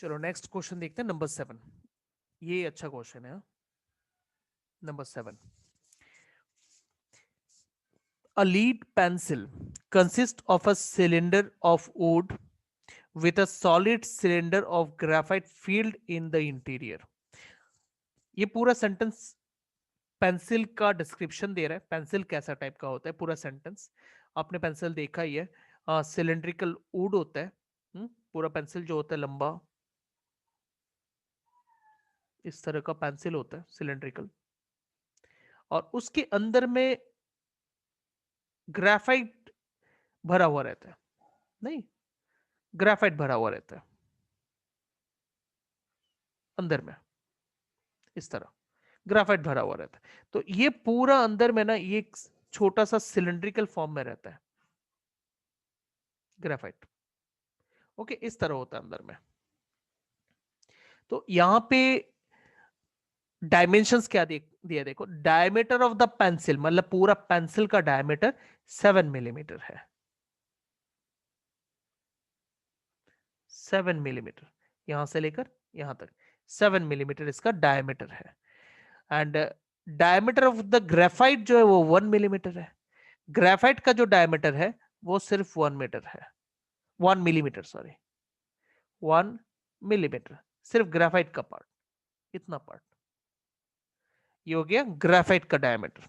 चलो next question देखते हैं, नंबर 7। ये अच्छा क्वेश्चन है। Number 7, a lead pencil consists of a cylinder of wood with a solid cylinder of graphite filled in the interior। ये पूरा सेंटेंस पेंसिल का डिस्क्रिप्शन दे रहा है, पेंसिल कैसा टाइप का होता है, पूरा सेंटेंस। आपने पेंसिल देखा ही है, सिलेंड्रिकल वुड होता है। पूरा पेंसिल जो होता है लंबा, इस तरह का पेंसिल होता है सिलेंड्रिकल, और उसके अंदर में ग्रेफाइट भरा हुआ रहता है। नहीं, ग्रेफाइट भरा हुआ रहता है अंदर में, इस तरह ग्रेफाइट भरा हुआ रहता है। तो ये पूरा अंदर में ना, ये एक छोटा सा सिलेंड्रिकल फॉर्म में रहता है ग्रेफाइट। ओके, इस तरह होता है अंदर में। तो यहां पे डायमेंशंस क्या दिया, देखो, डायमीटर ऑफ द पेंसिल, मतलब पूरा पेंसिल का डायमीटर 7 मिलीमीटर है। 7 मिलीमीटर, यहां से लेकर यहां तक 7 मिलीमीटर इसका डायमीटर है। And diameter of the graphite जो है वो 1 मिलीमीटर है। ग्रेफाइट का जो डायमीटर है वो सिर्फ 1 मीटर है, 1 मिलीमीटर, सॉरी, 1 मिलीमीटर, सिर्फ ग्रेफाइट का पार्ट, इतना पार्ट। ये हो गया ग्रेफाइट का डायमीटर।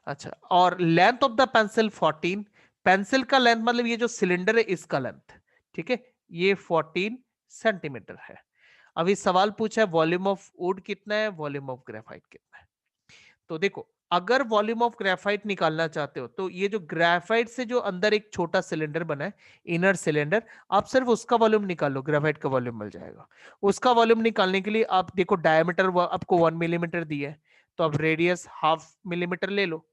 अच्छा, और length of the pencil 14। Pencil का लेंथ मतलब ये जो सिलेंडर है इसका लेंथ, ठीक है, ये 14 सेंटीमीटर है। अभी सवाल पूछा है वॉल्यूम ऑफ वुड कितना है, वॉल्यूम ऑफ ग्रेफाइट कितना है। तो देखो, अगर वॉल्यूम ऑफ ग्रेफाइट निकालना चाहते हो तो ये जो ग्रेफाइट से जो अंदर एक छोटा सिलेंडर बना है, इनर सिलेंडर, आप सिर्फ उसका वॉल्यूम निकाल लो, ग्रेफाइट का वॉल्यूम मिल जाएगा। उसका वॉल्यूम निकालने के लिए आप देखो, डायमीटर आपको 1 मिलीमीटर दिया है, तो आप रेडियस हाफ मिलीमीटर ले लो,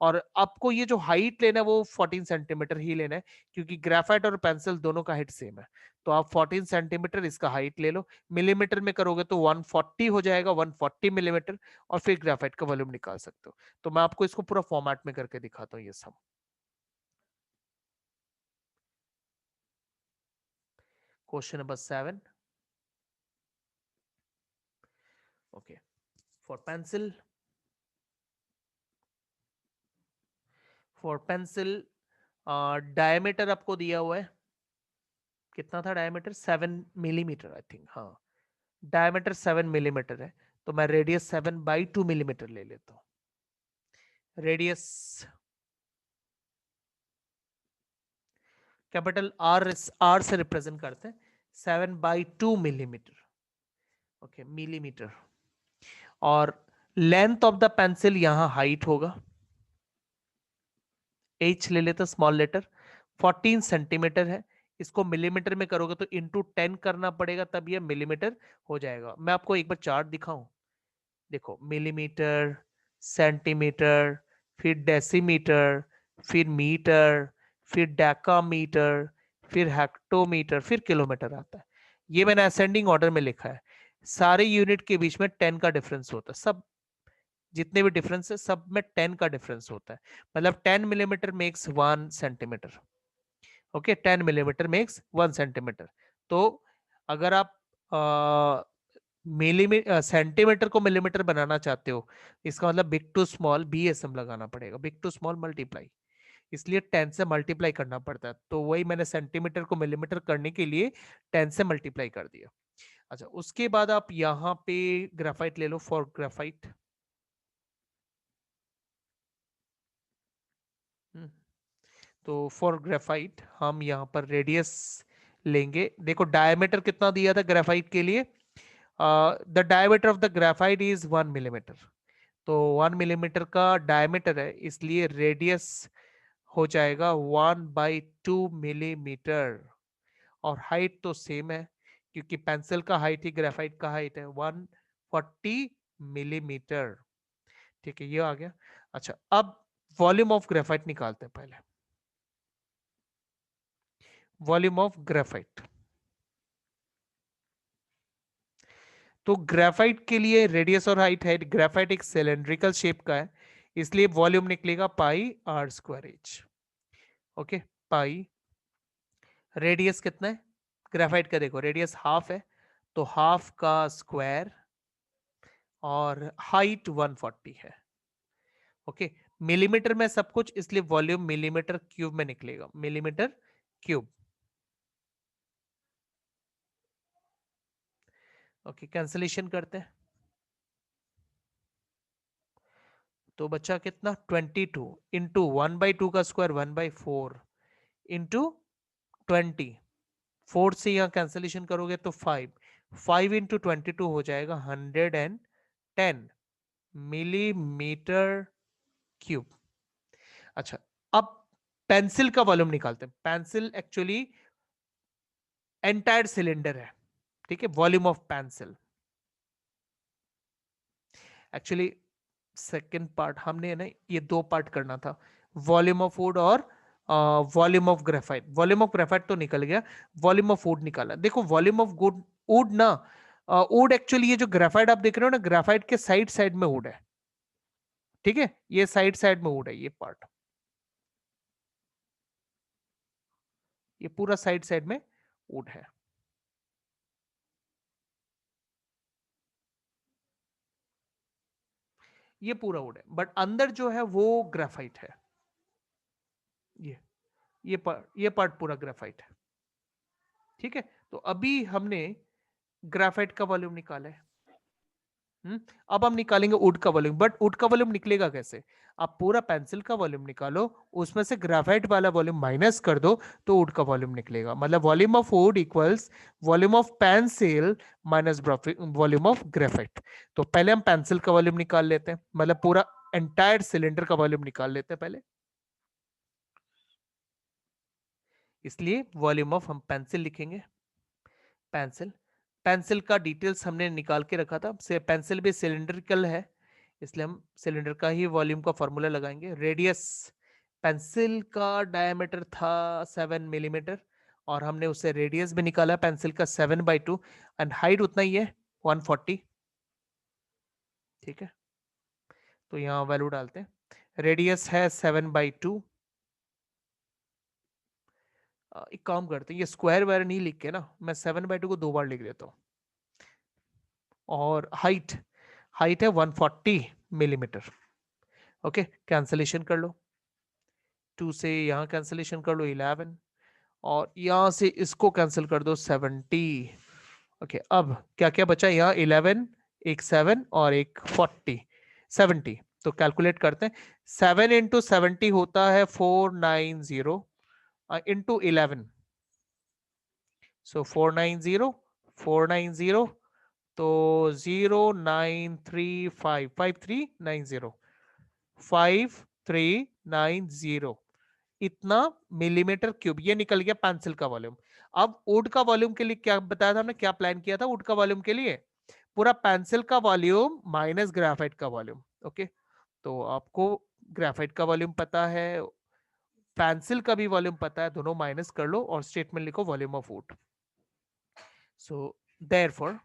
और आपको ये जो हाइट लेना है वो 14 सेंटीमीटर ही लेना है, क्योंकि ग्रेफाइट और पेंसिल दोनों का हाइट सेम है। तो आप 14 सेंटीमीटर इसका हाइट ले लो, मिलीमीटर में करोगे तो 140 हो जाएगा, 140 मिलीमीटर, और फिर ग्रेफाइट का वॉल्यूम निकाल सकते हो। तो मैं आपको इसको पूरा फॉर्मेट में करके दिखाता हूँ ये सब। Question number 7। Okay, for pencil, diameter आपको दिया हुआ है, कितना था डायमीटर, 7 मिलीमीटर आई थिंक, हाँ, डायमीटर 7 मिलीमीटर है। तो मैं रेडियस 7/2 मिलीमीटर ले लेता हूं। रेडियस कैपिटल आर से रिप्रेजेंट करते हैं, 7/2 मिलीमीटर। Okay, millimetre. और लेंथ ऑफ द पेंसिल, यहां हाइट होगा, एच ले लेते स्मॉल लेटर, 14 सेंटीमीटर है। इसको मिलीमीटर में करोगे तो इंटू 10 करना पड़ेगा, तब ये मिलीमीटर हो जाएगा। मैं आपको एक बार चार्ट दिखाऊं, देखो, मिलीमीटर, सेंटीमीटर, फिर डेसीमीटर, फिर मीटर, फिर डेकामीटर, फिर हेक्टोमीटर, फिर किलोमीटर आता है। ये मैंने असेंडिंग ऑर्डर में लिखा है। सारे यूनिट के बीच में 10 का डिफरेंस होता है, सब जितने भी डिफरेंस है सब में 10 का डिफरेंस होता है। मतलब 10 millimetre makes 1 centimetre. Okay, 10 millimetre makes 1 centimetre. तो अगर आप मिलीमीटर सेंटीमीटर को मिलीमीटर बनाना चाहते हो, इसका मतलब बिग टू स्मॉल बीएसएम लगाना पड़ेगा, बिग टू स्मॉल मल्टीप्लाई, इसलिए 10 से मल्टीप्लाई करना पड़ता है। तो वही मैंने सेंटीमीटर को मिलीमीटर करने के लिए 10 से मल्टीप्लाई कर दिया। अच्छा, उसके बाद आप यहाँ पे ग्राफाइट ले लो, फॉर ग्राफाइट। तो फॉर ग्रेफाइट हम यहाँ पर रेडियस लेंगे। देखो, डायमीटर कितना दिया था ग्रेफाइट के लिए, the diameter of the graphite is 1 millimetre. तो 1 मिलीमीटर का डायमीटर है, इसलिए रेडियस हो जाएगा 1/2 मिलीमीटर। और हाइट तो सेम है, क्योंकि पेंसिल का हाइट ही ग्रेफाइट का हाइट है, 140 मिलीमीटर। ठीक है, ये आ गया। अच्छा, अब वॉल्यूम ऑफ ग्रेफाइट निकालते हैं पहले। वॉल्यूम ऑफ ग्रेफाइट, तो ग्रेफाइट के लिए रेडियस और हाइट है, ग्रेफाइट एक सिलेंड्रिकल शेप का है, इसलिए वॉल्यूम निकलेगा πr²h। ओके, पाई, रेडियस कितना है ग्रेफाइट का, देखो रेडियस हाफ है, तो हाफ का स्क्वायर और हाइट 140 है। ओके, मिलीमीटर में सब कुछ, इसलिए वॉल्यूम मिलीमीटर क्यूब में निकलेगा, मिलीमीटर क्यूब। ओके, कैंसलेशन करते हैं तो बचा कितना 22 इंटू 1/2 का स्क्वायर 1/4 इंटू 20, 4 से यहां कैंसलेशन करोगे तो 5 इंटू 22 हो जाएगा 110 मिलीमीटर क्यूब। अच्छा, अब पेंसिल का वॉल्यूम निकालते हैं। पेंसिल एक्चुअली एंटायर सिलेंडर है, ठीक है, volume of pencil. Actually second part हमने ना ये दो पार्ट करना था, वॉल्यूम ऑफ वुड और volume of graphite. Volume of graphite तो निकल गया, वॉल्यूम ऑफ वुड निकाला। देखो वॉल्यूम ऑफ गुड वुड ना, वुड एक्चुअली ये जो ग्रेफाइट आप देख रहे हो ना, ग्रेफाइट के साइड साइड में वुड है, ठीक है, ये साइड साइड में वुड है, ये पार्ट, ये पूरा साइड साइड में वुड है। ये पूरा वुड है, बट अंदर जो है वो ग्रेफाइट है। ये ये पार्ट पूरा ग्रेफाइट है, ठीक है। तो अभी हमने ग्रेफाइट का वॉल्यूम निकाला है। अब हम निकालेंगे वुड का वॉल्यूम, बट वुड का वॉल्यूम निकलेगा कैसे? आप पूरा पेंसिल का वॉल्यूम निकालो, उसमें से ग्रेफाइट वाला वॉल्यूम माइनस कर दो, तो वुड का वॉल्यूम निकलेगा। मतलब volume of would equals volume of pencil minus volume of graphite. तो पहले हम पेंसिल का वॉल्यूम निकाल लेते हैं, मतलब पूरा एंटायर सिलेंडर का वॉल्यूम निकाल लेते हैं पहले। इसलिए वॉल्यूम ऑफ हम पेंसिल लिखेंगे, पेंसिल। पेंसिल का डिटेल्स हमने निकाल के रखा था, से पेंसिल भी सिलिंड्रिकल है, इसलिए हम सिलेंडर का ही वॉल्यूम का फॉर्मूला लगाएंगे। रेडियस, पेंसिल का डायमीटर था 7 मिलीमीटर, और हमने उससे रेडियस भी निकाला पेंसिल का 7/2, एंड हाइट उतना ही है 140, ठीक है। तो यहाँ वैल्यू डालते हैं, रेडियस है 7/2। एक काम करते हैं, ये स्क्वायर वायर नहीं लिख के ना, मैं 7/2 को 2 बार लिख देता हूँ। और हाइट, हाइट है 140 मिलीमीटर। ओके, कैंसलेशन कर लो, 2 से यहाँ कैंसलेशन कर लो 11, और यहां से इसको कैंसिल कर दो 70। ओके, अब क्या क्या बचा यहाँ, 11, एक 7 और एक 40, 70। तो कैलकुलेट करते हैं, 7 इंटू 70 होता है 490 इंटू 11, सो 490 तो 5390 इतना मिलीमीटर क्यूब, ये निकल गया पेंसिल का वॉल्यूम। अब वुड का वॉल्यूम के लिए क्या बताया था हमने, क्या प्लान किया था वुड का वॉल्यूम के लिए? पूरा पेंसिल का वॉल्यूम माइनस ग्राफाइट का वॉल्यूम। ओके, तो आपको ग्राफाइट का वॉल्यूम पता है, पेंसिल का भी वॉल्यूम पता है, दोनों माइनस कर लो और स्टेटमेंट लिखो volume of would. So therefore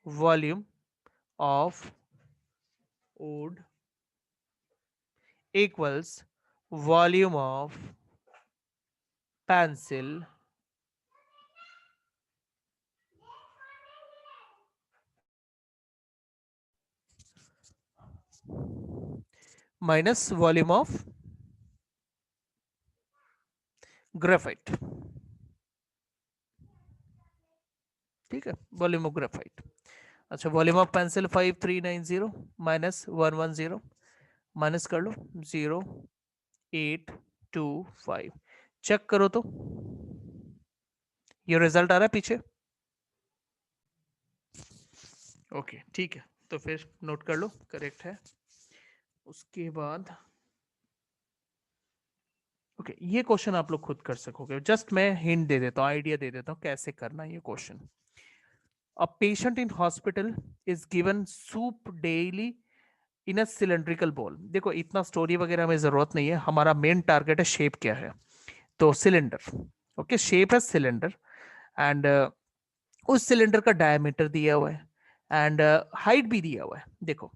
volume of would equals volume of pencil minus volume of graphite, ठीक है, वॉल्यूम ऑफ ग्रेफाइट। अच्छा, volume of pencil 5390 minus 110, minus कर लो 0825, चेक करो तो ये रिजल्ट आ रहा है पीछे। ओके, ठीक है, तो फिर नोट कर लो करेक्ट है। उसके बाद ओके, ये क्वेश्चन आप लोग खुद कर सकोगे, जस्ट मैं हिंट दे देता हूँ, आइडिया दे देता हूँ कैसे करना ये question. A patient in hospital is given soup daily in a cylindrical bowl। देखो इतना स्टोरी वगैरह हमें जरूरत नहीं है, हमारा मेन टारगेट है शेप क्या है। तो सिलेंडर, ओके, शेप है सिलेंडर, एंड उस सिलेंडर का डायमीटर दिया हुआ है, एंड हाइट भी दिया हुआ है। देखो,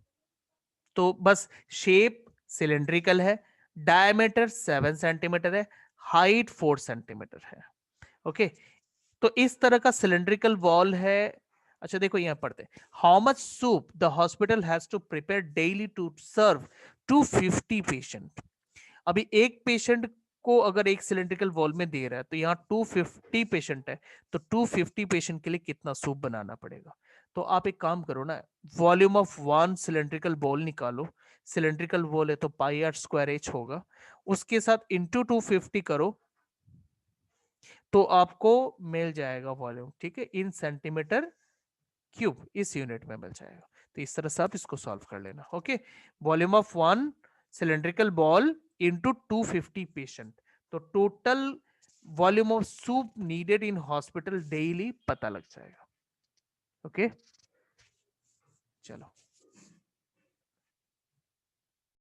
तो बस शेप सिलेंड्रिकल है, डायमीटर 7 सेंटीमीटर है, हाइट 4 सेंटीमीटर है। ओके, तो इस तरह का सिलेंड्रिकल वॉल है। अच्छा देखो यहाँ पढ़ते हैं, how much soup the hospital has to prepare daily to serve 250 patient. अभी एक पेशेंट को अगर एक सिलेंड्रिकल वॉल में दे रहा है तो यहाँ 250 पेशेंट है, तो 250 पेशेंट के लिए कितना सूप बनाना पड़ेगा। तो आप एक काम करो ना, volume of one cylindrical ball निकालो, सिलेंड्रिकल वॉल है तो पाई आर स्क्वायर एच होगा, उसके साथ इंटू 250 करो तो आपको मिल जाएगा वॉल्यूम, ठीक है, इन सेंटीमीटर क्यूब, इस यूनिट में मिल जाएगा। तो इस तरह से आप इसको सॉल्व कर लेना। Okay, volume of one cylindrical ball into 250 patient, तो total volume of soup needed in hospital daily पता लग जाएगा। ओके, चलो।